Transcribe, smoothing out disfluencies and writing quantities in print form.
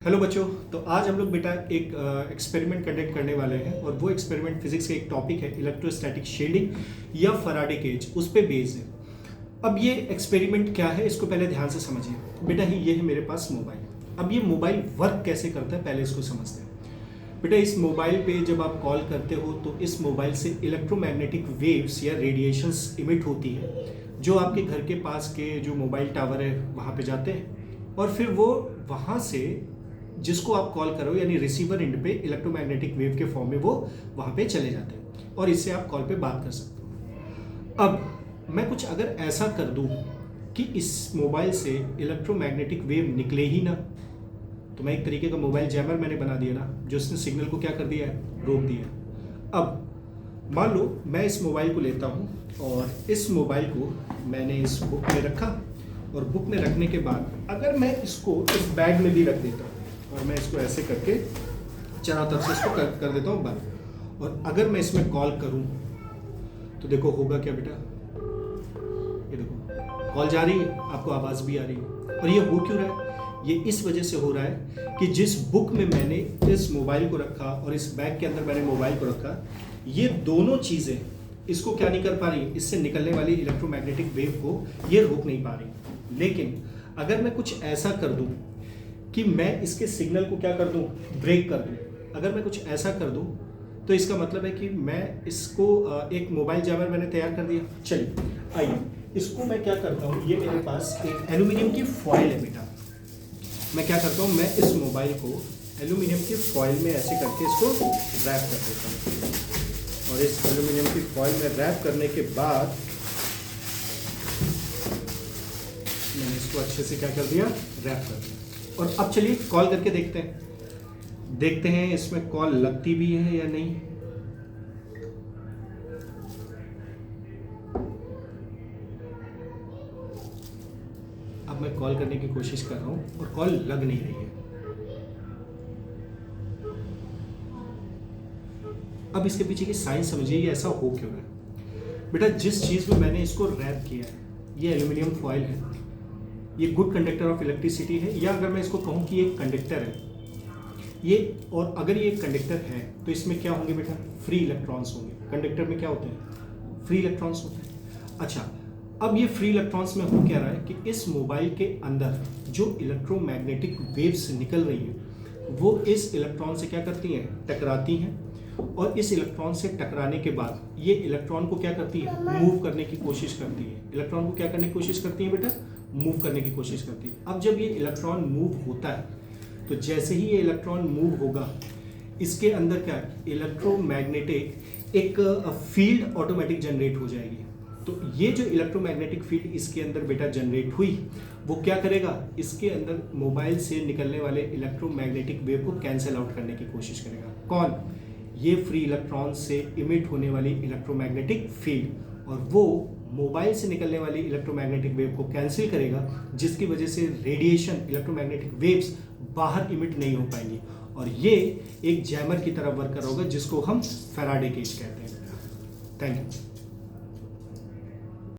Hello बच्चों। तो आज हम लोग बेटा एक एक्सपेरिमेंट कंडक्ट करने वाले हैं और वो एक्सपेरिमेंट फिजिक्स का एक टॉपिक है इलेक्ट्रोस्टैटिक शील्डिंग या फैराडे केज, उस पे बेस्ड है। अब ये एक्सपेरिमेंट क्या है इसको पहले ध्यान से समझिए बेटा। ये है मेरे पास मोबाइल। अब ये मोबाइल वर्क कैसे करता है पहले इसको समझते हैं बेटा। इस मोबाइल पे जब आप कॉल करते हो तो इस मोबाइल से इलेक्ट्रोमैग्नेटिक वेव्स या रेडिएशंस इमिट होती है जो आपके घर के पास के जो मोबाइल टावर है वहाँ पे जाते हैं और फिर वो वहाँ से जिसको आप कॉल करो यानी रिसीवर एंड पे इलेक्ट्रोमैग्नेटिक वेव के फॉर्म में वो वहाँ पे चले जाते हैं और इससे आप कॉल पे बात कर सकते हो। अब मैं कुछ अगर ऐसा कर दूँ कि इस मोबाइल से इलेक्ट्रोमैग्नेटिक वेव निकले ही ना, तो मैं एक तरीके का मोबाइल जैमर मैंने बना दिया ना, जो इसने सिग्नल को क्या कर दिया है, रोक दिया है। अब मान लो मैं इस मोबाइल को लेता हूँ और इस मोबाइल को मैंने इस बुक में रखा और बुक में रखने के बाद अगर मैं इसको इस बैग में भी रख देता हूँ और मैं इसको ऐसे करके चारों तरफ से इसको कर देता हूँ बंद, और अगर मैं इसमें कॉल करूँ तो देखो होगा क्या बेटा। ये देखो कॉल जा रही है, आपको आवाज़ भी आ रही है। और ये हो क्यों रहा है? ये इस वजह से हो रहा है कि जिस बुक में मैंने इस मोबाइल को रखा और इस बैग के अंदर मैंने मोबाइल को रखा, ये दोनों चीज़ें इसको क्या नहीं कर पा रही, इससे निकलने वाली इलेक्ट्रोमैग्नेटिक वेव को ये रोक नहीं पा रही। लेकिन अगर मैं कुछ ऐसा कर दूँ कि मैं इसके सिग्नल को क्या कर दूं, ब्रेक कर दूं, अगर मैं कुछ ऐसा कर दूं तो इसका मतलब है कि मैं इसको एक मोबाइल जैमर मैंने तैयार कर दिया। चलिए आइए इसको मैं क्या करता हूं, ये मेरे पास एक एल्यूमिनियम की फॉइल है बेटा। मैं क्या करता हूं, मैं इस मोबाइल को एल्यूमिनियम की फॉइल में ऐसे करके इसको रैप कर देता हूँ और इस एल्यूमिनियम की फॉइल में रैप करने के बाद मैंने इसको अच्छे से क्या कर दिया, रैप कर दिया। और अब चलिए कॉल करके देखते हैं इसमें कॉल लगती भी है या नहीं। अब मैं कॉल करने की कोशिश कर रहा हूं और कॉल लग नहीं रही है। अब इसके पीछे की साइंस समझिए, ये ऐसा हो क्यों रहा है बेटा। जिस चीज में मैंने इसको रैप किया है, ये एल्यूमिनियम फॉइल है, ये गुड कंडक्टर ऑफ इलेक्ट्रिसिटी है, या अगर मैं इसको कहूँ कि एक कंडक्टर है ये, और अगर ये एक कंडक्टर है तो इसमें क्या होंगे बेटा, फ्री इलेक्ट्रॉन्स होंगे। कंडक्टर में क्या होते हैं, फ्री इलेक्ट्रॉन्स होते हैं। अच्छा, अब ये फ्री इलेक्ट्रॉन्स में हो क्या रहा है कि इस मोबाइल के अंदर जो इलेक्ट्रोमैग्नेटिक वेव्स निकल रही है वो इस इलेक्ट्रॉन से क्या करती हैं, टकराती हैं, और इस इलेक्ट्रॉन से टकराने के बाद ये इलेक्ट्रॉन को क्या करती है, मूव करने की कोशिश करती है। इलेक्ट्रॉन को क्या करने की कोशिश करती है बेटा, मूव करने की कोशिश करती है। अब जब ये इलेक्ट्रॉन मूव होता है तो जैसे ही ये इलेक्ट्रॉन मूव होगा इसके अंदर क्या, इलेक्ट्रोमैग्नेटिक एक फील्ड ऑटोमेटिक जनरेट हो जाएगी। तो ये जो इलेक्ट्रोमैग्नेटिक फील्ड इसके अंदर बेटा जनरेट हुई वो क्या करेगा, इसके अंदर मोबाइल से निकलने वाले इलेक्ट्रोमैग्नेटिक वेव को कैंसिल आउट करने की कोशिश करेगा। कौन, ये फ्री इलेक्ट्रॉन से इमिट होने वाली इलेक्ट्रोमैग्नेटिक फील्ड, और वो मोबाइल से निकलने वाली इलेक्ट्रोमैग्नेटिक वेव को कैंसिल करेगा, जिसकी वजह से रेडिएशन, इलेक्ट्रोमैग्नेटिक वेव्स बाहर इमिट नहीं हो पाएंगी और ये एक जैमर की तरह वर्क कर होगा जिसको हम फैराडे केज कहते हैं। Thank you.